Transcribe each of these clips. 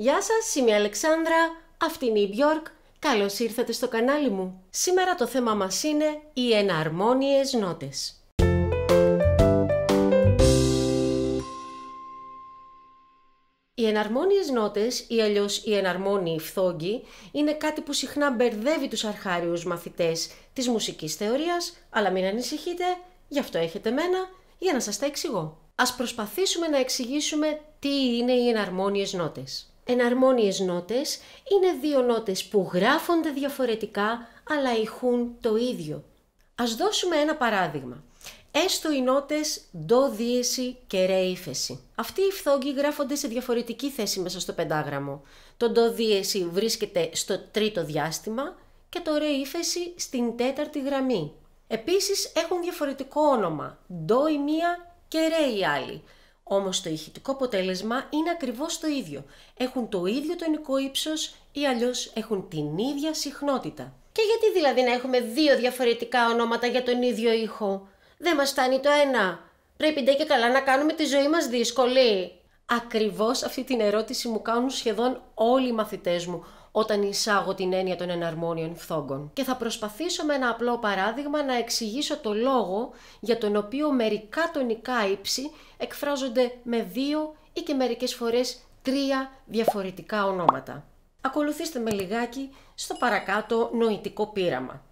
Γεια σας, είμαι η Αλεξάνδρα, αυτή είναι η Björk, καλώς ήρθατε στο κανάλι μου. Σήμερα το θέμα μας είναι οι εναρμόνιες νότες. Οι εναρμόνιες νότες ή αλλιώς οι εναρμόνιοι φθόγγοι είναι κάτι που συχνά μπερδεύει τους αρχάριους μαθητές της μουσικής θεωρίας, αλλά μην ανησυχείτε, γι' αυτό έχετε μένα για να σας τα εξηγώ. Ας προσπαθήσουμε να εξηγήσουμε τι είναι οι εναρμόνιες νότες. Εναρμόνιες νότες είναι δύο νότες που γράφονται διαφορετικά αλλά ηχούν το ίδιο. Ας δώσουμε ένα παράδειγμα. Έστω οι νότες ντο δίεση και ρε ύφεση. Αυτοί οι φθόγγοι γράφονται σε διαφορετική θέση μέσα στο πεντάγραμμο. Το ντο δίεση βρίσκεται στο τρίτο διάστημα και το ρε ύφεση στην τέταρτη γραμμή. Επίσης έχουν διαφορετικό όνομα, ντο η μία και ρε η άλλη. Όμως το ηχητικό αποτέλεσμα είναι ακριβώς το ίδιο. Έχουν το ίδιο τονικό ύψος ή αλλιώς έχουν την ίδια συχνότητα. Και γιατί δηλαδή να έχουμε δύο διαφορετικά ονόματα για τον ίδιο ήχο? Δεν μας φτάνει το ένα? Πρέπει ντε και καλά να κάνουμε τη ζωή μας δύσκολη? Ακριβώς αυτή την ερώτηση μου κάνουν σχεδόν όλοι οι μαθητές μου όταν εισάγω την έννοια των εναρμόνιων φθόγγων. Και θα προσπαθήσω με ένα απλό παράδειγμα να εξηγήσω το λόγο για τον οποίο μερικά τονικά ύψη εκφράζονται με δύο ή και μερικές φορές τρία διαφορετικά ονόματα. Ακολουθήστε με λιγάκι στο παρακάτω νοητικό πείραμα.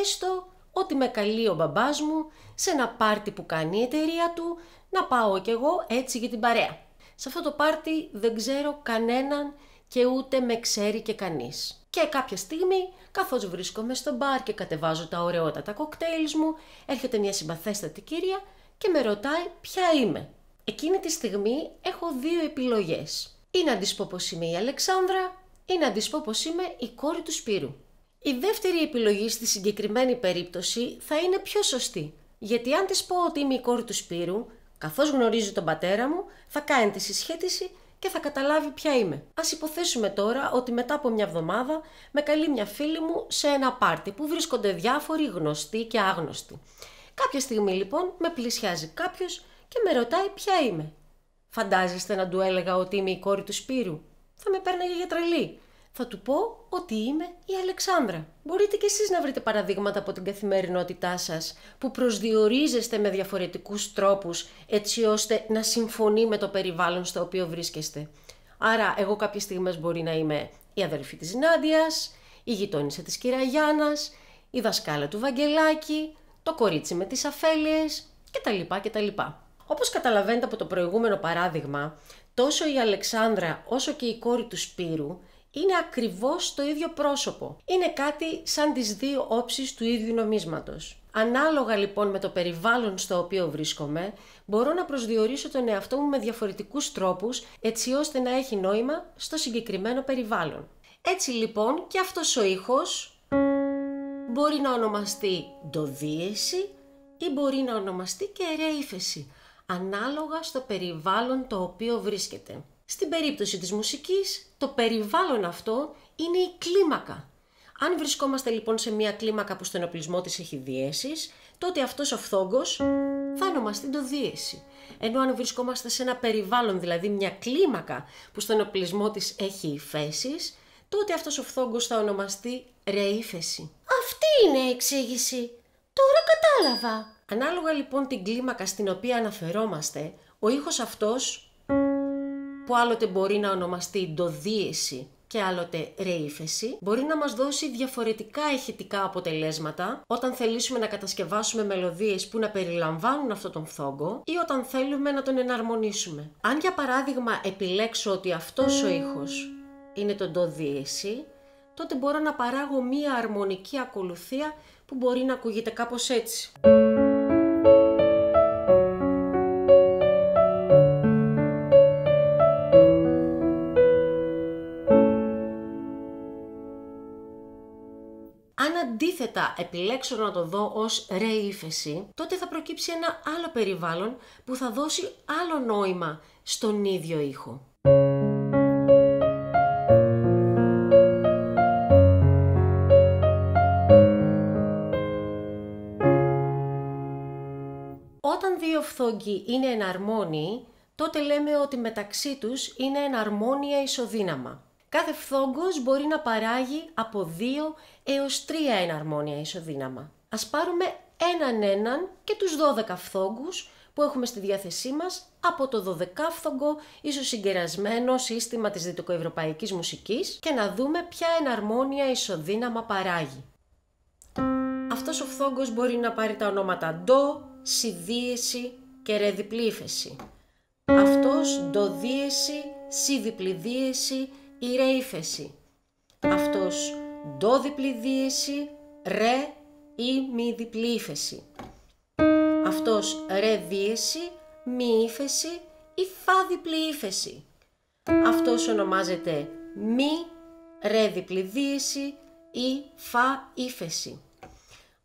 Έστω ότι με καλεί ο μπαμπάς μου σε ένα πάρτι που κάνει η εταιρεία του να πάω κι εγώ έτσι για την παρέα. Σε αυτό το πάρτι δεν ξέρω κανέναν και ούτε με ξέρει και κανείς. Και κάποια στιγμή, καθώς βρίσκομαι στο μπαρ και κατεβάζω τα ωραιότατα κοκτέιλς μου, έρχεται μια συμπαθέστατη κυρία και με ρωτάει ποια είμαι. Εκείνη τη στιγμή έχω δύο επιλογές. Ή να της πω πως είμαι η Αλεξάνδρα ή να της πω πως είμαι η κόρη του Σπύρου. Η δεύτερη επιλογή στη συγκεκριμένη περίπτωση θα είναι πιο σωστή, γιατί αν της πω ότι είμαι η κόρη του Σπύρου, καθώς γνωρίζει τον πατέρα μου, θα κάνει τη συσχέτιση και θα καταλάβει ποια είμαι. Ας υποθέσουμε τώρα ότι μετά από μια εβδομάδα με καλεί μια φίλη μου σε ένα πάρτι που βρίσκονται διάφοροι γνωστοί και άγνωστοι. Κάποια στιγμή λοιπόν με πλησιάζει κάποιος και με ρωτάει ποια είμαι. Φαντάζεστε να του έλεγα ότι είμαι η κόρη του Σπύρου? Θα με πέρναγε για τρελή. Θα του πω ότι είμαι η Αλεξάνδρα. Μπορείτε κι εσείς να βρείτε παραδείγματα από την καθημερινότητά σας που προσδιορίζεστε με διαφορετικούς τρόπους έτσι ώστε να συμφωνεί με το περιβάλλον στο οποίο βρίσκεστε. Άρα εγώ κάποιες στιγμές μπορεί να είμαι η αδελφή της Νάντιας, η γειτόνισσα της Κυραγιάννας, η δασκάλα του Βαγγελάκη, το κορίτσι με τις αφέλειες κτλ. Όπως καταλαβαίνετε από το προηγούμενο παράδειγμα, τόσο η Αλεξάνδρα όσο και η κόρη του Σπύρου είναι ακριβώς το ίδιο πρόσωπο. Είναι κάτι σαν τις δύο όψεις του ίδιου νομίσματος. Ανάλογα λοιπόν με το περιβάλλον στο οποίο βρίσκομαι, μπορώ να προσδιορίσω τον εαυτό μου με διαφορετικούς τρόπους, έτσι ώστε να έχει νόημα στο συγκεκριμένο περιβάλλον. Έτσι λοιπόν και αυτός ο ήχος μπορεί να ονομαστεί ντοδίεση ή μπορεί να ονομαστεί και ρε ύφεση, ανάλογα στο περιβάλλον το οποίο βρίσκεται. Στην περίπτωση της μουσικής, το περιβάλλον αυτό είναι η κλίμακα. Αν βρισκόμαστε λοιπόν σε μια κλίμακα που στον οπλισμό της έχει διέσεις, τότε αυτός ο φθόγκος θα ονομαστεί ντοδίεση. Ενώ αν βρισκόμαστε σε ένα περιβάλλον, δηλαδή μια κλίμακα που στον οπλισμό της έχει υφέσεις, τότε αυτός ο φθόγκος θα ονομαστεί ρε ύφεση. Αυτή είναι η εξήγηση. Τώρα κατάλαβα. Ανάλογα λοιπόν την κλίμακα στην οποία αναφερόμαστε, ο ήχος αυτός που άλλοτε μπορεί να ονομαστεί ντοδίεση και άλλοτε ρε ύφεση, μπορεί να μας δώσει διαφορετικά ηχητικά αποτελέσματα όταν θελήσουμε να κατασκευάσουμε μελωδίες που να περιλαμβάνουν αυτόν τον φθόγκο ή όταν θέλουμε να τον εναρμονίσουμε. Αν για παράδειγμα επιλέξω ότι αυτός ο ήχος είναι το ντοδίεση, τότε μπορώ να παράγω μία αρμονική ακολουθία που μπορεί να ακούγεται κάπως έτσι. Αν αντίθετα επιλέξω να το δω ως ρε ύφεση, τότε θα προκύψει ένα άλλο περιβάλλον που θα δώσει άλλο νόημα στον ίδιο ήχο. Όταν δύο φθόγγοι είναι εναρμόνιοι, τότε λέμε ότι μεταξύ τους είναι εναρμόνια ισοδύναμα. Κάθε φθόγκος μπορεί να παράγει από 2 έως 3 εναρμόνια ισοδύναμα. Ας πάρουμε έναν και τους 12 φθόγκους που έχουμε στη διάθεσή μας από το 12φθογκο ισοσυγκερασμένο σύστημα της δυτικοευρωπαϊκής μουσικής και να δούμε ποια εναρμόνια ισοδύναμα παράγει. Αυτός ο φθόγκος μπορεί να πάρει τα ονόματα ντο, σι δίεση και ρε διπλή ύφεση. Αυτός ντο δίεση, σι διπλή δίεση ή ρε ύφεση. Αυτός ντο διπλή δίεση, ρε ή μη διπλή ύφεση. Αυτός ρε δίεση, μη ύφεση ή φα διπλή ύφεση. Αυτός ονομάζεται μη ρε διπλή δίεση ή φα ύφεση.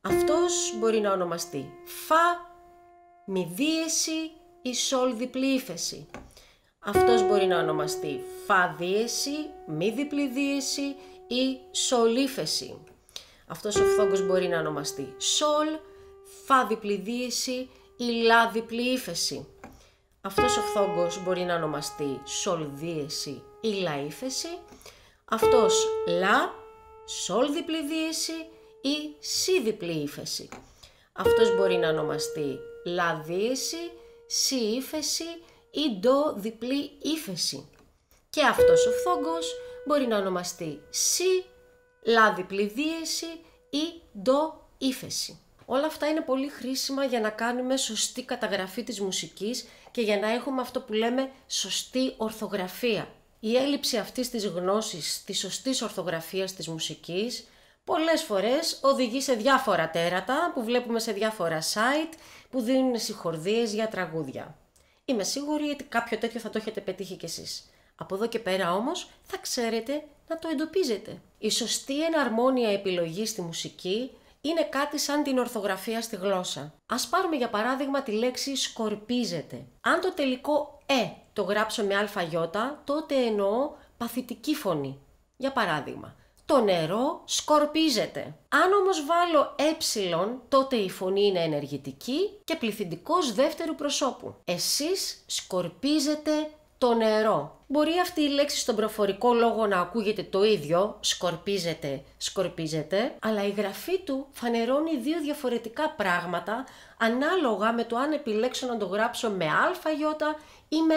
Αυτός μπορεί να ονομαστεί φα, μη δίεση ή σολ διπλή ύφεση. Αυτός μπορεί να ονομαστεί φα δίεση, μη διπλή δίεση ή σολ ύφεση. Αυτός ο φθόγκος μπορεί να ονομαστεί σολ, φα διπλή δίεση ή λα διπλή ύφεση. Αυτός ο φθόγκος μπορεί να ονομαστεί σολ δίεση ή λα ύφεση. Αυτός λα, σολ διπλή δίεση ή σι διπλή ύφεση. Αυτός μπορεί να ονομαστεί λα δίεση, σι ύφεση ή ντο διπλή ύφεση. Και αυτός ο φθόγκος μπορεί να ονομαστεί σι, λα διπλή δίεση ή ντο ύφεση. Όλα αυτά είναι πολύ χρήσιμα για να κάνουμε σωστή καταγραφή της μουσικής και για να έχουμε αυτό που λέμε σωστή ορθογραφία. Η έλλειψη αυτής της γνώσης, της σωστής ορθογραφίας της μουσικής, πολλές φορές οδηγεί σε διάφορα τέρατα που βλέπουμε σε διάφορα site που δίνουν συγχορδίες για τραγούδια. Είμαι σίγουρη ότι κάποιο τέτοιο θα το έχετε πετύχει κι εσείς. Από εδώ και πέρα όμως θα ξέρετε να το εντοπίζετε. Η σωστή εναρμόνια επιλογή στη μουσική είναι κάτι σαν την ορθογραφία στη γλώσσα. Ας πάρουμε για παράδειγμα τη λέξη σκορπίζεται. Αν το τελικό το γράψω με αλφαγιώτα, τότε εννοώ παθητική φωνή. Για παράδειγμα, το νερό σκορπίζεται. Αν όμως βάλω τότε η φωνή είναι ενεργητική και πληθυντικός δεύτερου προσώπου. Εσείς σκορπίζετε το νερό. Μπορεί αυτή η λέξη στον προφορικό λόγο να ακούγεται το ίδιο, σκορπίζεται, σκορπίζεται, αλλά η γραφή του φανερώνει δύο διαφορετικά πράγματα ανάλογα με το αν επιλέξω να το γράψω με αλφαγιώτα ή με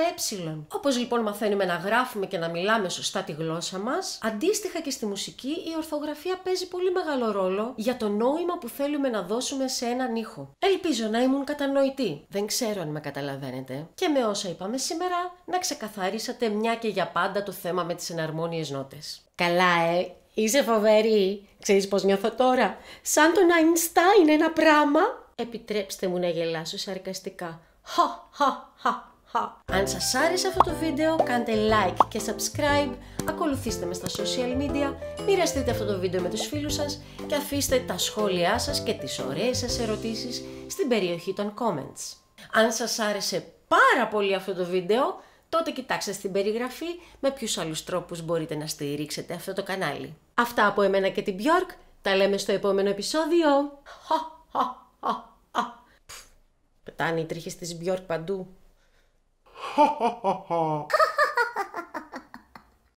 Όπως λοιπόν μαθαίνουμε να γράφουμε και να μιλάμε σωστά τη γλώσσα μας, αντίστοιχα και στη μουσική η ορθογραφία παίζει πολύ μεγάλο ρόλο για το νόημα που θέλουμε να δώσουμε σε έναν ήχο. Ελπίζω να ήμουν κατανοητή. Δεν ξέρω αν με καταλαβαίνετε. Και με όσα είπαμε σήμερα, να ξεκαθαρίσατε μια και για πάντα το θέμα με τις εναρμόνιες νότες. Καλά είσαι φοβερή. Ξέρεις πώς νιώθω τώρα? Σαν τον Αϊνστάιν ένα πράγμα. Επιτρέψτε μου να γελάσω σαρκαστικά. Αν σας άρεσε αυτό το βίντεο, κάντε like και subscribe, ακολουθήστε με στα social media, μοιραστείτε αυτό το βίντεο με τους φίλους σας και αφήστε τα σχόλιά σας και τις ωραίες σας ερωτήσεις στην περιοχή των comments. Αν σας άρεσε πάρα πολύ αυτό το βίντεο, τότε κοιτάξτε στην περιγραφή με ποιους άλλους τρόπους μπορείτε να στηρίξετε αυτό το κανάλι. Αυτά από εμένα και την Björk, τα λέμε στο επόμενο επεισόδιο. Πετάνε οι τρίχες της Björk παντού.